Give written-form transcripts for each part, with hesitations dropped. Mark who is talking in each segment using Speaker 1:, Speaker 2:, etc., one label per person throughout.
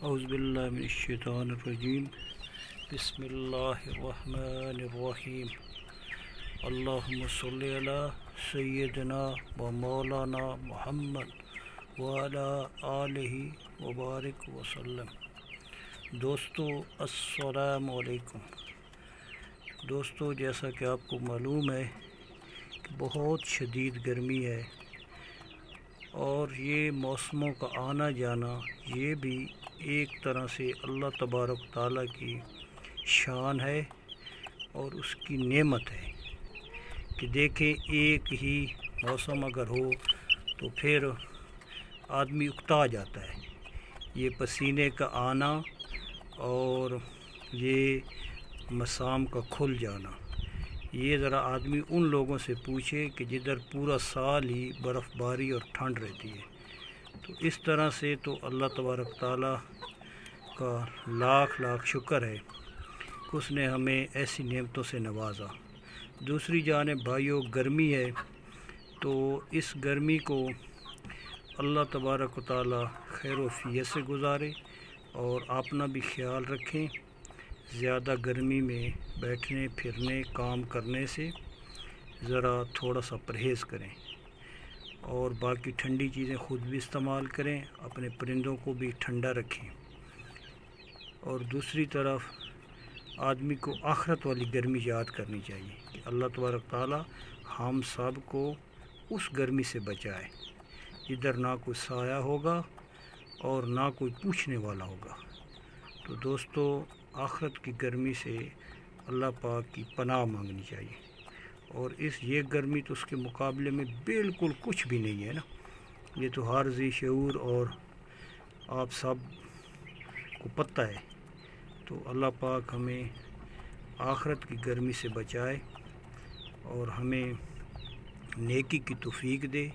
Speaker 1: اعوذ باللہ من الشیطان الرجیم بسم اللہ الرحمن الرحیم اللہم صلی علی سیدنا و مولانا محمد وعلی آلہ وبارک وسلم۔ دوستو السلام علیکم۔ دوستو جیسا کہ آپ کو معلوم ہے کہ بہت شدید گرمی ہے اور یہ موسموں کا آنا جانا یہ بھی ایک طرح سے اللہ تبارک تعالیٰ کی شان ہے اور اس کی نعمت ہے کہ دیکھیں ایک ہی موسم اگر ہو تو پھر آدمی اکتا جاتا ہے۔ یہ پسینے کا آنا اور یہ مسام کا کھل جانا، یہ ذرا آدمی ان لوگوں سے پوچھے کہ جدھر پورا سال ہی برف باری اور ٹھنڈ رہتی ہے۔ تو اس طرح سے تو اللہ تبارک تعالیٰ کا لاکھ لاکھ شکر ہے کہ اس نے ہمیں ایسی نعمتوں سے نوازا۔ دوسری جانب بھائیو گرمی ہے، تو اس گرمی کو اللہ تبارک و تعالیٰ خیر و عافیت سے گزارے اور اپنا بھی خیال رکھیں۔ زیادہ گرمی میں بیٹھنے پھرنے کام کرنے سے ذرا تھوڑا سا پرہیز کریں اور باقی ٹھنڈی چیزیں خود بھی استعمال کریں، اپنے پرندوں کو بھی ٹھنڈا رکھیں۔ اور دوسری طرف آدمی کو آخرت والی گرمی یاد کرنی چاہیے کہ اللہ تبارک تعالیٰ ہم سب کو اس گرمی سے بچائے جدھر نہ کوئی سایہ ہوگا اور نہ کوئی پوچھنے والا ہوگا۔ تو دوستو آخرت کی گرمی سے اللہ پاک کی پناہ مانگنی چاہیے، اور یہ گرمی تو اس کے مقابلے میں بالکل کچھ بھی نہیں ہے نا۔ یہ تو ہر ذی شعور اور آپ سب کو پتہ ہے۔ تو اللہ پاک ہمیں آخرت کی گرمی سے بچائے اور ہمیں نیکی کی توفیق دے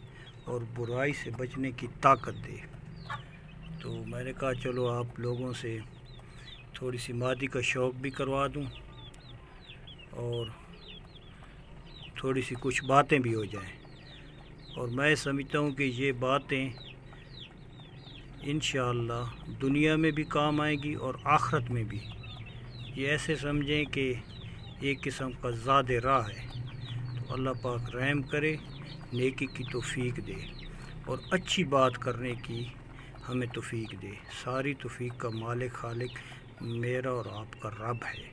Speaker 1: اور برائی سے بچنے کی طاقت دے۔ تو میں نے کہا چلو آپ لوگوں سے تھوڑی سی مادی کا شوق بھی کروا دوں اور تھوڑی سی کچھ باتیں بھی ہو جائیں، اور میں سمجھتا ہوں کہ یہ باتیں انشاءاللہ دنیا میں بھی کام آئیں گی اور آخرت میں بھی۔ یہ ایسے سمجھیں کہ ایک قسم کا زاد راہ ہے۔ تو اللہ پاک رحم کرے، نیکی کی توفیق دے اور اچھی بات کرنے کی ہمیں توفیق دے۔ ساری توفیق کا مالک خالق میرا اور آپ کا رب ہے۔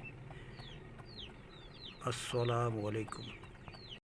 Speaker 1: السلام علیکم۔